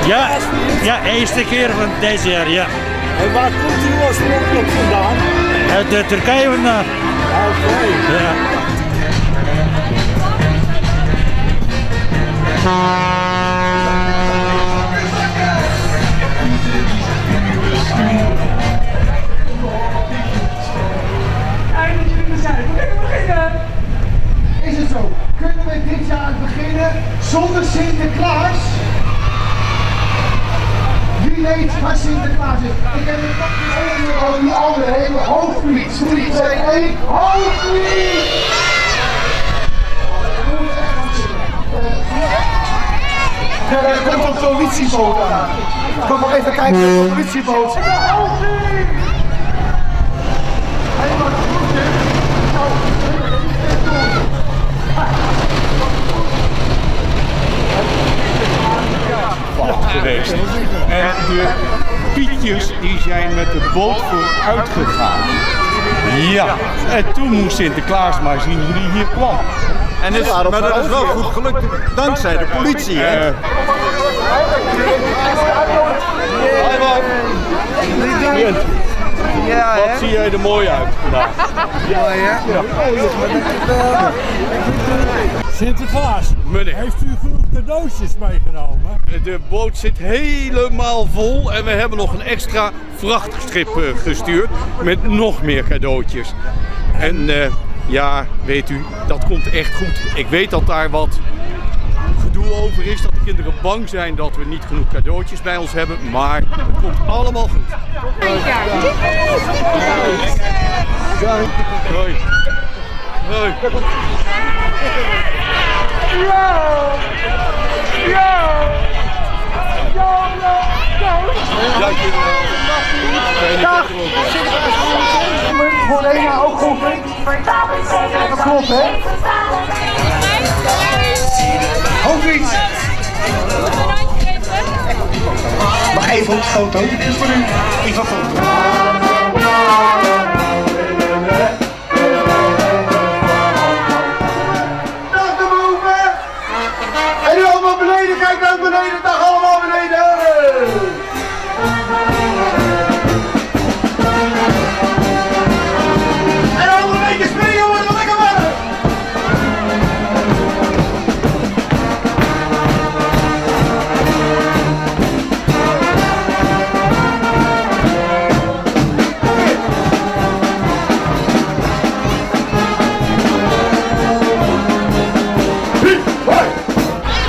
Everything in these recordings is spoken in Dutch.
Ja, ja, eerste keer van deze jaar, ja. En waar komt u oorspronkelijk vandaan? Uit Turkije vandaan. Oké. Ja. Is het zo? Kunnen we dit jaar beginnen zonder Sinterklaas? Wie weet waar Sinterklaas is? Ik heb het nog niet over die andere hele hoofdvliet. 3, 2, 1, hoofdvliet! Er komt een politieboot aan. Kom maar even kijken naar de politieboot. Hoofdvliet! Geweest. En de Pietjes die zijn met de boot vooruit gegaan. Ja, en toen moest Sinterklaas maar zien hoe die hier kwam. Maar dat is wel goed gelukt, dankzij de politie, hè? Ja, wat zie jij er mooi uit vandaag? Ja, ja. Sinterklaas, Meneer. heeft u genoeg cadeautjes meegenomen? De boot zit helemaal vol en we hebben nog een extra vrachtschip gestuurd met nog meer cadeautjes. En ja, weet u, dat komt echt goed. Ik weet dat daar wat gedoe over is, dat de kinderen bang zijn dat we niet genoeg cadeautjes bij ons hebben, maar het komt allemaal goed. Hoi. Hoi. Voor Lena ook goed, hè? Dat klopt, hè? Hoofdvliet! Mag even op de foto? Dit is voor u. Even op foto. Dag de boven! En nu allemaal beneden, kijk naar beneden, dag allemaal beneden! En allemaal een beetje springen, jongens, wat lekker warm!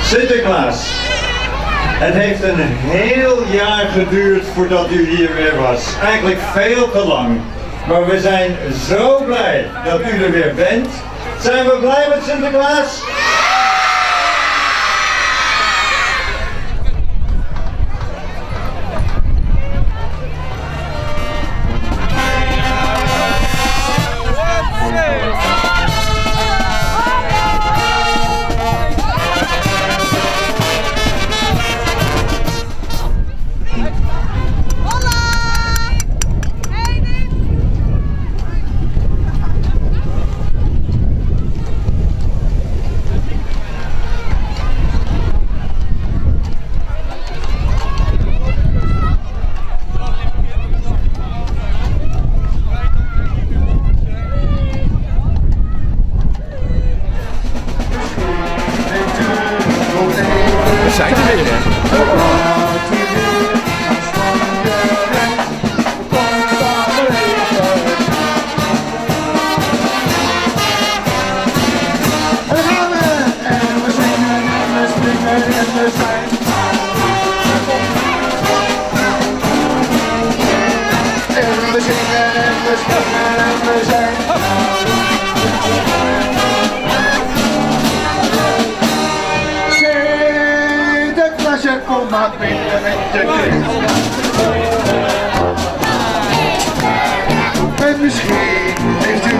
Sinterklaas, het heeft een heel jaar geduurd voordat u hier weer was. Eigenlijk veel te lang. Maar we zijn zo blij dat u er weer bent. Zijn we blij met Sinterklaas? We zijn er weer, hè? Sinterklaasje, kom maar binnen met je kind. En misschien heeft u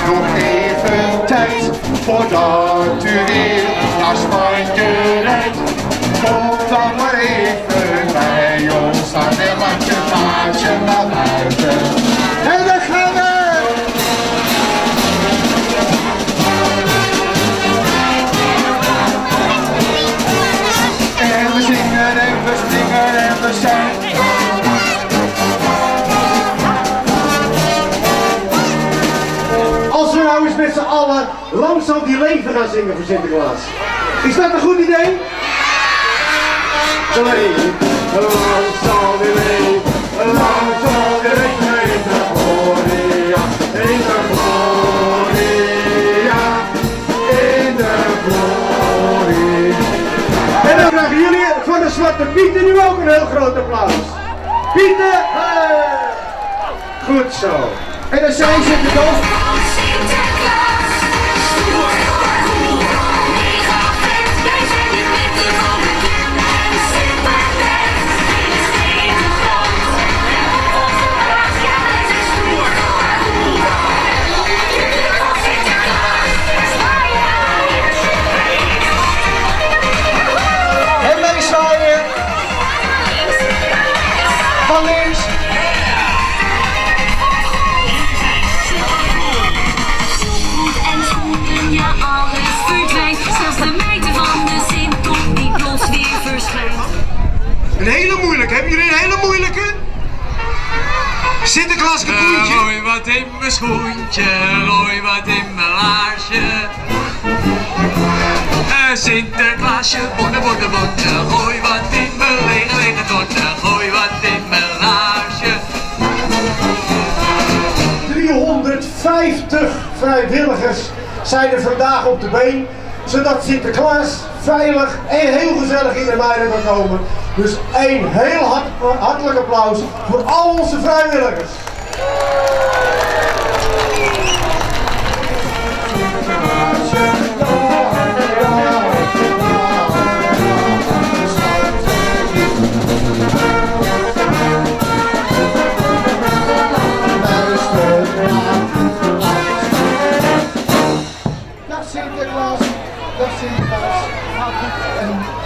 nog even tijd voordat u weer naar Spanje rijdt. Kom dan maar even bij ons aan en laat je vaartje naar buiten. En dan gaan we! En we zingen en we springen. met z'n allen Lang zal die leven gaan zingen voor Sinterklaas. Is dat een goed idee? Lang zal die leven, lang zal die leven in de gloria, in de gloria, in de gloria. En dan krijgen jullie van de Zwarte Pieten nu ook een heel groot applaus. Pieten, goed zo. En dan zijn ze de doos. En meezwaaien. Van links. Ja, alles verdwijnt. Zelfs de meiden van de Sint komt niet los weer verschijnt. Een hele moeilijke. Hebben jullie een hele moeilijke? Sinterklaas kapoentje. Looi wat in mijn schoentje, looi wat in mijn laarsje. Sinterklaasje, bonne, bonne, bonne, gooi wat in mijn lege, lege tonne, gooi wat in mijn laarsje. 350 vrijwilligers zijn er vandaag op de been, zodat Sinterklaas veilig en heel gezellig in de Muiden kan komen. Dus een heel hartelijk applaus voor al onze vrijwilligers. Dag Sinterklaas, dag Sinterklaas.